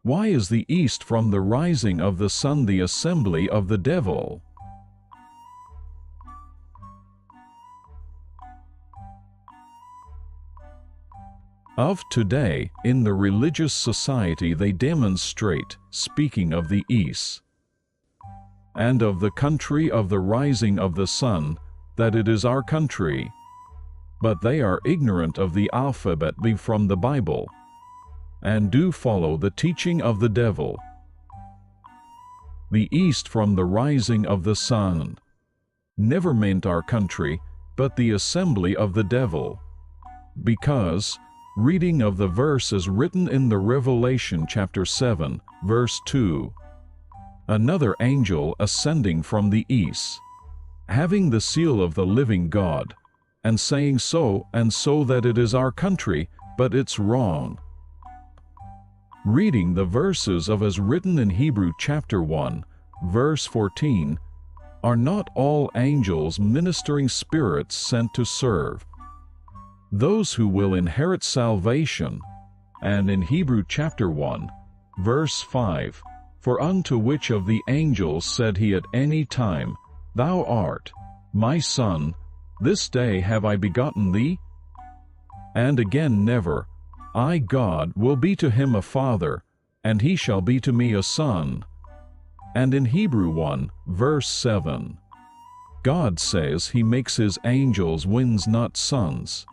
Why is the east from the rising of the sun the assembly of the devil? Of today, in the religious society they demonstrate, speaking of the east, and of the country of the rising of the sun, that it is our country. But they are ignorant of the alphabet from the Bible, and do follow the teaching of the devil. The east from the rising of the sun never meant our country, but the assembly of the devil, because, reading of the verse as written in the Revelation chapter 7, verse 2, another angel ascending from the east, having the seal of the living God, and saying so and so that it is our country, but it's wrong. Reading the verses of as written in Hebrew chapter 1, verse 14, are not all angels ministering spirits sent to serve those who will inherit salvation? And in Hebrew chapter 1, verse 5, for unto which of the angels said he at any time, Thou art my son, this day have I begotten thee? And again never, I God will be to him a father, and he shall be to me a son. And in Hebrew 1, verse 7, God says he makes his angels winds not sons.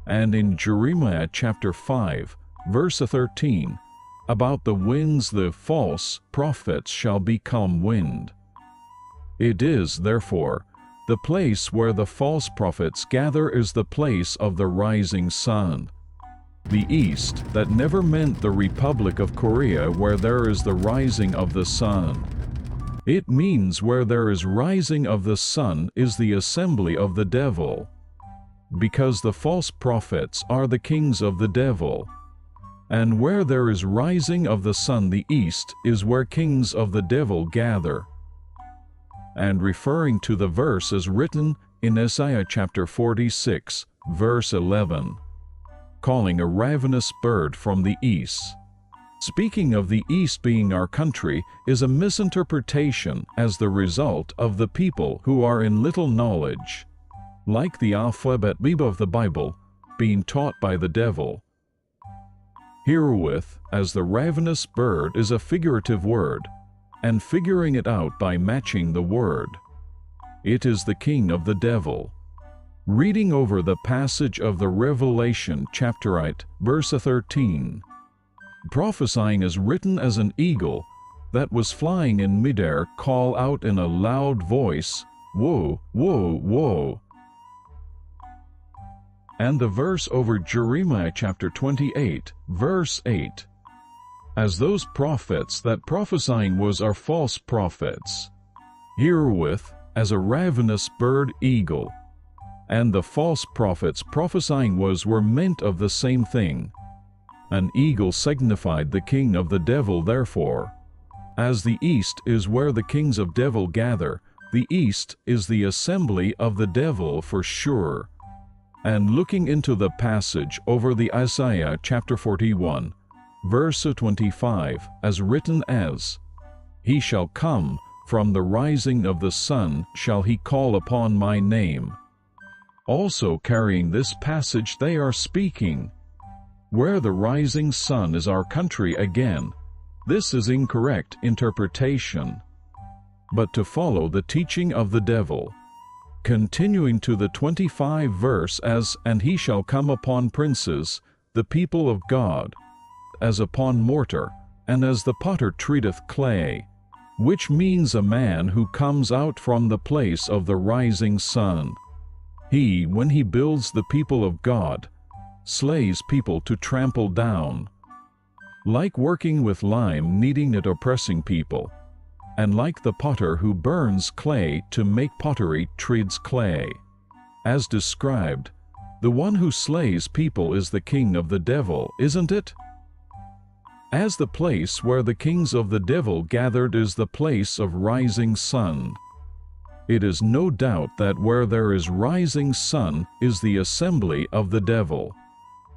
And in Jeremiah chapter 5, verse 13, about the winds the false prophets shall become wind. It is, therefore, the place where the false prophets gather is the place of the rising sun. The east, that never meant the Republic of Korea where there is the rising of the sun. It means where there is rising of the sun is the assembly of the devil, because the false prophets are the kings of the devil. And where there is rising of the sun the east is where kings of the devil gather. And referring to the verse as written in Isaiah chapter 46, verse 11, calling a ravenous bird from the east. Speaking of the east being our country is a misinterpretation as the result of the people who are in little knowledge, like the alphabet of the Bible, being taught by the devil. Herewith, as the ravenous bird is a figurative word, and figuring it out by matching the word, it is the king of the devil. Reading over the passage of the Revelation chapter 8, verse 13, prophesying as written as an eagle that was flying in midair call out in a loud voice, Woe, woe, woe. And the verse over Jeremiah chapter 28, verse 8, as those prophets that prophesying was are false prophets. Herewith, as a ravenous bird eagle, and the false prophets prophesying were meant of the same thing. An eagle signified the king of the devil therefore. As the east is where the kings of devil gather, the east is the assembly of the devil for sure. And looking into the passage over the Isaiah chapter 41, verse 25, as written as, He shall come, from the rising of the sun shall he call upon my name. Also carrying this passage they are speaking, where the rising sun is our country again. This is incorrect interpretation, but to follow the teaching of the devil. Continuing to the 25 verse as, And he shall come upon princes, the people of God, as upon mortar, and as the potter treateth clay, which means a man who comes out from the place of the rising sun. He, when he builds the people of God, slays people to trample down, like working with lime kneading it oppressing people, and like the potter who burns clay to make pottery treads clay. As described, the one who slays people is the king of the devil, isn't it? As the place where the kings of the devil gathered is the place of rising sun, it is no doubt that where there is rising sun is the assembly of the devil.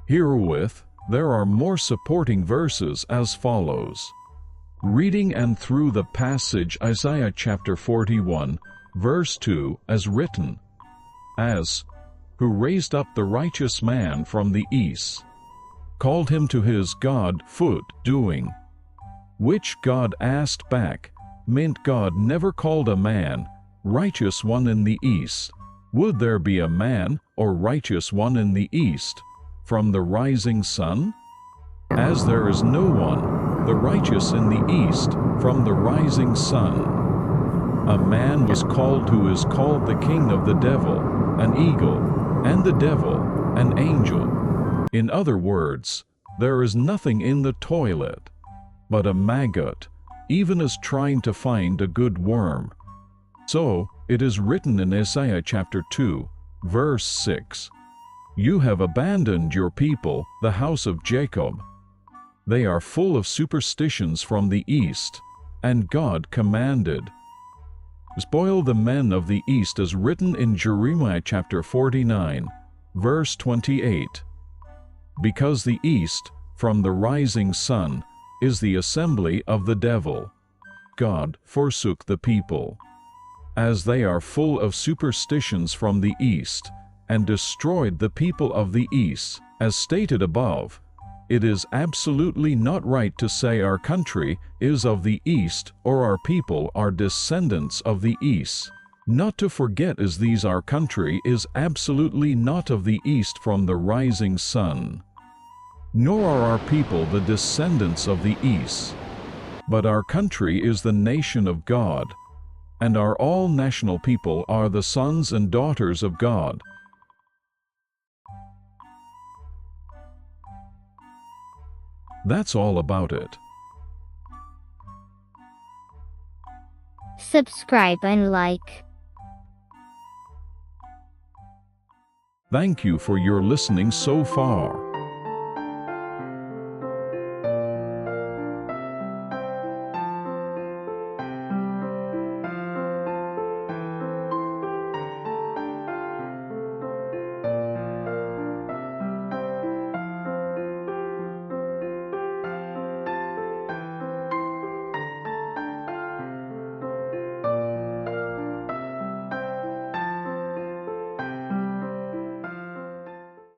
Herewith, there are more supporting verses as follows. Reading and through the passage Isaiah chapter 41, verse 2 as written, as, who raised up the righteous man from the east, called him to his God foot doing, which God asked back, meant God never called a man, righteous one in the east. Would there be a man or righteous one in the east, from the rising sun? As there is no one, the righteous in the east, from the rising sun. A man was called who is called the king of the devil, an eagle, and the devil, an angel. In other words, there is nothing in the toilet but a maggot, even as trying to find a good worm. So, it is written in Isaiah chapter 2, verse 6, You have abandoned your people, the house of Jacob. They are full of superstitions from the east, and God commanded, Spoil the men of the east, as written in Jeremiah chapter 49, verse 28. Because the east, from the rising sun, is the assembly of the devil. God forsook the people, as they are full of superstitions from the east, and destroyed the people of the east. As stated above, it is absolutely not right to say our country is of the east or our people are descendants of the east. Not to forget as these our country is absolutely not of the east from the rising sun. Nor are our people the descendants of the east. But our country is the nation of God, and our all national people are the sons and daughters of God. That's all about it. Subscribe and like. Thank you for your listening so far.